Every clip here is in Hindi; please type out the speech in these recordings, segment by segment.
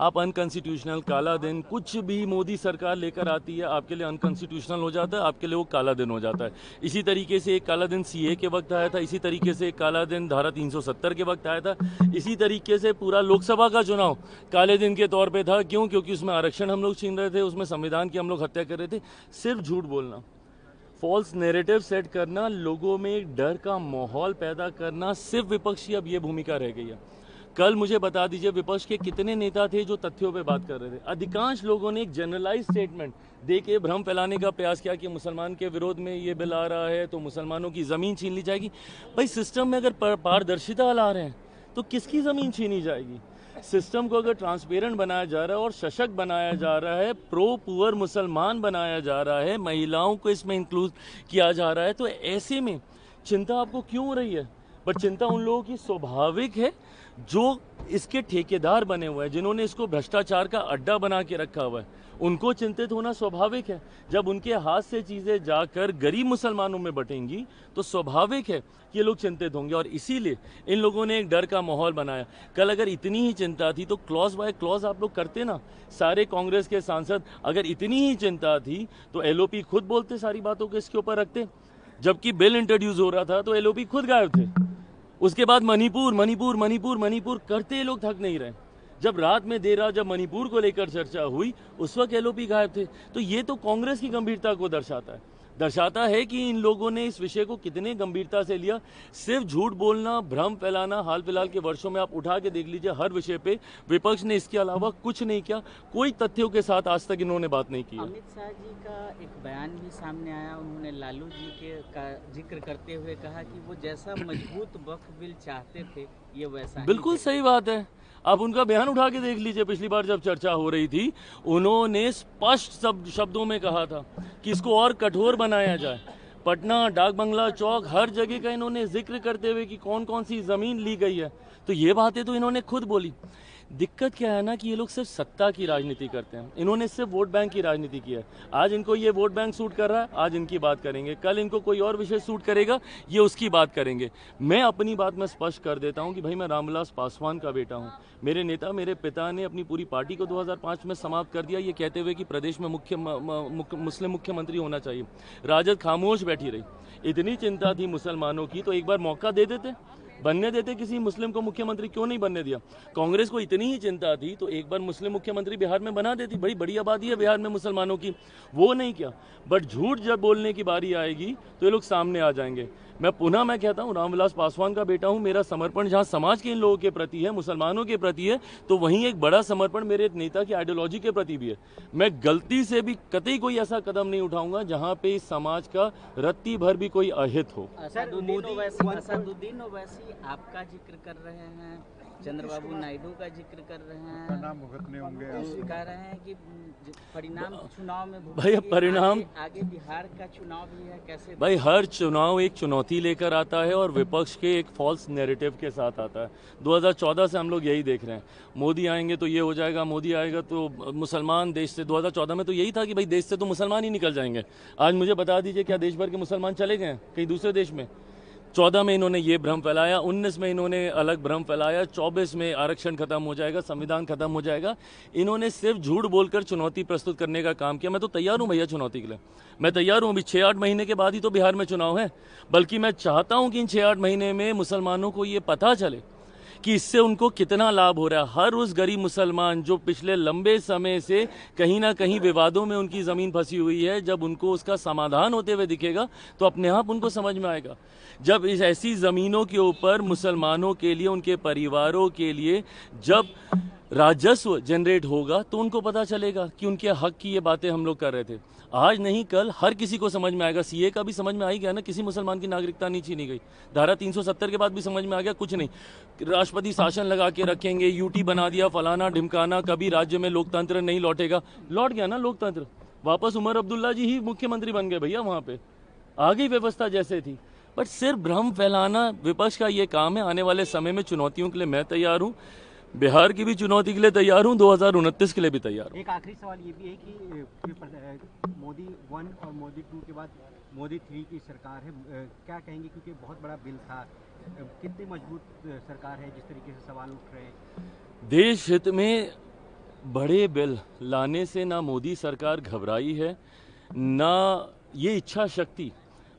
आप अनकॉन्स्टिट्यूशनल, काला दिन, कुछ भी मोदी सरकार लेकर आती है आपके लिए अनकॉन्स्टिट्यूशनल हो जाता है, आपके लिए वो काला दिन हो जाता है। इसी तरीके से एक काला दिन सीए के वक्त आया था, इसी तरीके से एक काला दिन धारा 370 के वक्त आया था, इसी तरीके से पूरा लोकसभा का चुनाव काले दिन के तौर पे था। क्यों? क्योंकि उसमें आरक्षण हम लोग छीन रहे थे, उसमें संविधान की हम लोग हत्या कर रहे थे। सिर्फ झूठ बोलना, फॉल्स नैरेटिव सेट करना, लोगों में एक डर का माहौल पैदा करना, सिर्फ विपक्ष की अब ये भूमिका रह गई है। कल मुझे बता दीजिए विपक्ष के कितने नेता थे जो तथ्यों पे बात कर रहे थे? अधिकांश लोगों ने एक जनरलाइज स्टेटमेंट दे के भ्रम फैलाने का प्रयास किया कि मुसलमान के विरोध में ये बिल आ रहा है तो मुसलमानों की ज़मीन छीन ली जाएगी। भाई सिस्टम में अगर पारदर्शिता ला रहे हैं तो किसकी ज़मीन छीनी जाएगी? सिस्टम को अगर ट्रांसपेरेंट बनाया जा रहा है और सशक्त बनाया जा रहा है, प्रो पुअर मुसलमान बनाया जा रहा है, महिलाओं को इसमें इंक्लूड किया जा रहा है, तो ऐसे में चिंता आपको क्यों हो रही है? बट चिंता उन लोगों की स्वाभाविक है जो इसके ठेकेदार बने हुए हैं, जिन्होंने इसको भ्रष्टाचार का अड्डा बना के रखा हुआ है। उनको चिंतित होना स्वाभाविक है। जब उनके हाथ से चीज़ें जाकर गरीब मुसलमानों में बटेंगी तो स्वाभाविक है कि ये लोग चिंतित होंगे, और इसीलिए इन लोगों ने एक डर का माहौल बनाया। कल अगर इतनी ही चिंता थी तो क्लॉज बाय क्लॉज आप लोग करते ना। सारे कांग्रेस के सांसद, अगर इतनी ही चिंता थी तो एलओपी खुद बोलते, सारी बातों को इसके ऊपर रखते। जबकि बिल इंट्रोड्यूस हो रहा था तो एलओपी खुद गायब थे। उसके बाद मणिपुर मणिपुर मणिपुर मणिपुर करते ये लोग थक नहीं रहे। जब रात में देर रात जब मणिपुर को लेकर चर्चा हुई उस वक्त एलओपी गायब थे। तो ये तो कांग्रेस की गंभीरता को दर्शाता है कि इन लोगों ने इस विषय को कितने गंभीरता से लिया। सिर्फ झूठ बोलना, भ्रम फैलाना, हाल फिलहाल के वर्षों में आप उठा के देख लीजिए, हर विषय पे विपक्ष ने इसके अलावा कुछ नहीं किया। कोई तथ्यों के साथ आज तक इन्होंने बात नहीं की है। अमित शाह जी का एक बयान भी सामने आया, उन्होंने लालू जी का जिक्र करते हुए कहा कि वो जैसा मजबूत वक्फ बिल चाहते थे ये वैसा बिल्कुल सही बात है। आप उनका बयान उठा के देख लीजिए, पिछली बार जब चर्चा हो रही थी उन्होंने स्पष्ट शब्दों में कहा था कि इसको और कठोर बनाया जाए। पटना, डाक बंगला चौक, हर जगह का इन्होंने जिक्र करते हुए कि कौन कौन सी ज़मीन ली गई है। तो ये बातें तो इन्होंने खुद बोली। दिक्कत क्या है ना कि ये लोग सिर्फ सत्ता की राजनीति करते हैं। इन्होंने सिर्फ वोट बैंक की राजनीति की है। आज इनको ये वोट बैंक सूट कर रहा है, आज इनकी बात करेंगे, कल इनको कोई और विषय सूट करेगा, ये उसकी बात करेंगे। मैं अपनी बात में स्पष्ट कर देता हूं कि भाई मैं रामविलास पासवान का बेटा हूं। मेरे नेता, मेरे पिता ने अपनी पूरी पार्टी को 2005 में समाप्त कर दिया, ये कहते हुए कि प्रदेश में मुस्लिम मुख्यमंत्री होना चाहिए। राजद खामोश बैठी रही। इतनी चिंता थी मुसलमानों की तो एक बार मौका दे देते, बनने देते किसी मुस्लिम को मुख्यमंत्री। क्यों नहीं बनने दिया? कांग्रेस को इतनी ही चिंता थी तो एक बार मुस्लिम मुख्यमंत्री बिहार में बना देती। बड़ी बड़ी आबादी है बिहार में मुसलमानों की, वो नहीं किया। बट झूठ जब बोलने की बारी आएगी तो ये लोग सामने आ जाएंगे। मैं कहता हूँ, रामविलास पासवान का बेटा हूँ। मेरा समर्पण जहाँ समाज के इन लोगों के प्रति है, मुसलमानों के प्रति है, तो वहीं एक बड़ा समर्पण मेरे नेता की आइडियोलॉजी के प्रति भी है। मैं गलती से भी कतई कोई ऐसा कदम नहीं उठाऊंगा जहाँ पे इस समाज का रत्ती भर भी कोई अहित हो। असदुद्दीन ओवैसी आपका जिक्र कर रहे हैं, चंद्रबाबू नायडू का जिक्र कर रहे हैं, नाम भुगतने होंगे, कह रहे हैं कि परिणाम चुनाव में भाई परिणाम आगे बिहार का चुनाव भी है, कैसे? भाई हर चुनाव एक चुनौती लेकर आता है और विपक्ष के एक फॉल्स नैरेटिव के साथ आता है। 2014 से हम लोग यही देख रहे हैं, मोदी आएंगे तो ये हो जाएगा, मोदी आएगा तो मुसलमान देश से। 2014 में तो यही था कि भाई देश से तो मुसलमान ही निकल जाएंगे। आज मुझे बता दीजिए क्या देश भर के मुसलमान चले गए हैं कहीं दूसरे देश में? 14 में इन्होंने ये भ्रम फैलाया, 19 में इन्होंने अलग भ्रम फैलाया, 24 में आरक्षण खत्म हो जाएगा, संविधान खत्म हो जाएगा। इन्होंने सिर्फ झूठ बोलकर चुनौती प्रस्तुत करने का काम किया। मैं तो तैयार हूं भैया चुनौती के लिए, मैं तैयार हूं। अभी 6-8 महीने के बाद ही तो बिहार में चुनाव है। बल्कि मैं चाहता हूं कि इन 6-8 महीने में मुसलमानों को ये पता चले कि इससे उनको कितना लाभ हो रहा है। हर उस गरीब मुसलमान जो पिछले लंबे समय से कहीं ना कहीं विवादों में उनकी ज़मीन फंसी हुई है, जब उनको उसका समाधान होते हुए दिखेगा तो अपने आप उनको समझ में आएगा। जब इस ऐसी ज़मीनों के ऊपर मुसलमानों के लिए, उनके परिवारों के लिए जब राजस्व जनरेट होगा तो उनको पता चलेगा कि उनके हक की ये बातें हम लोग कर रहे थे। आज नहीं कल हर किसी को समझ में आएगा। सीए का भी समझ में आ ही गया ना, किसी मुसलमान की नागरिकता नहीं छीनी गई। धारा 370 के बाद भी समझ में आ गया कुछ नहीं। राष्ट्रपति शासन लगा के रखेंगे, यूटी बना दिया, फलाना ढिमकाना, कभी राज्य में लोकतंत्र नहीं लौटेगा। लौट गया ना लोकतंत्र, वापस उमर अब्दुल्ला जी ही मुख्यमंत्री बन गए भैया। वहां पे आ गई व्यवस्था जैसे थी। बट सिर्फ भ्रम फैलाना विपक्ष का ये काम है। आने वाले समय में चुनौतियों के लिए मैं तैयार हूँ, बिहार की भी चुनौती के लिए तैयार हूँ, 2029 के लिए भी तैयार हूँ। एक आखिरी सवाल ये भी है कि मोदी 1 और मोदी 2 के बाद मोदी 3 की सरकार है, क्या कहेंगे? क्योंकि बहुत बड़ा बिल था, कितनी मजबूत सरकार है जिस तरीके से सवाल उठ रहे हैं? देश हित में बड़े बिल लाने से ना मोदी सरकार घबराई है, ना ये इच्छा शक्ति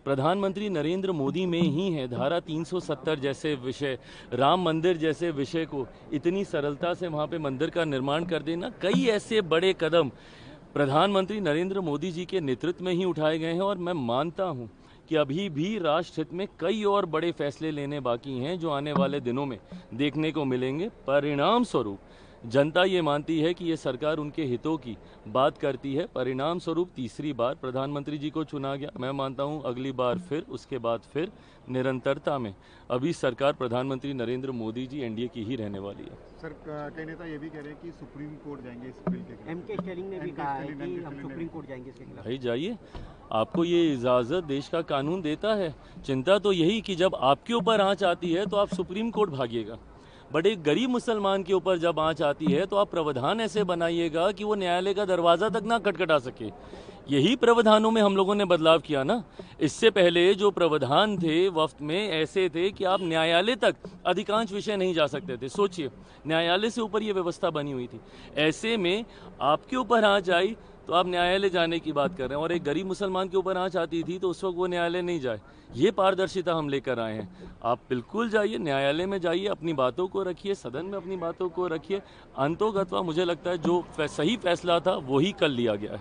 प्रधानमंत्री नरेंद्र मोदी में ही है। धारा 370 जैसे विषय, राम मंदिर जैसे विषय को इतनी सरलता से वहाँ पे मंदिर का निर्माण कर देना, कई ऐसे बड़े कदम प्रधानमंत्री नरेंद्र मोदी जी के नेतृत्व में ही उठाए गए हैं। और मैं मानता हूँ कि अभी भी राष्ट्र हित में कई और बड़े फैसले लेने बाकी हैं जो आने वाले दिनों में देखने को मिलेंगे। परिणाम स्वरूप जनता ये मानती है कि ये सरकार उनके हितों की बात करती है। परिणाम स्वरूप तीसरी बार प्रधानमंत्री जी को चुना गया। मैं मानता हूँ अगली बार फिर, उसके बाद फिर निरंतरता में अभी सरकार प्रधानमंत्री नरेंद्र मोदी जी एनडीए की ही रहने वाली है। सर, कई नेता ये भी कह रहे हैं कि सुप्रीम कोर्ट जाएंगे इस बिल के खिलाफ। एमके स्टैलिन ने भी कहा है कि हम सुप्रीम कोर्ट जाएंगे इसके खिलाफ। भाई जाइए, आपको ये इजाज़त देश का कानून देता है। चिंता तो यही कि जब आपके ऊपर आंच आती है तो आप सुप्रीम कोर्ट भागिएगा, बट एक गरीब मुसलमान के ऊपर जब आंच आती है तो आप प्रावधान ऐसे बनाइएगा कि वो न्यायालय का दरवाज़ा तक ना खटखटा सके। यही प्रावधानों में हम लोगों ने बदलाव किया ना। इससे पहले जो प्रावधान थे वक्त में ऐसे थे कि आप न्यायालय तक अधिकांश विषय नहीं जा सकते थे। सोचिए, न्यायालय से ऊपर ये व्यवस्था बनी हुई थी। ऐसे में आपके ऊपर आंच आई तो आप न्यायालय जाने की बात कर रहे हैं, और एक गरीब मुसलमान के ऊपर आंच आती थी तो उस वक्त वो न्यायालय नहीं जाए। ये पारदर्शिता हम लेकर आए हैं। आप बिल्कुल जाइए, न्यायालय में जाइए, अपनी बातों को रखिए, सदन में अपनी बातों को रखिए। अंतोगत्वा मुझे लगता है जो सही फैसला था वही कल लिया गया है।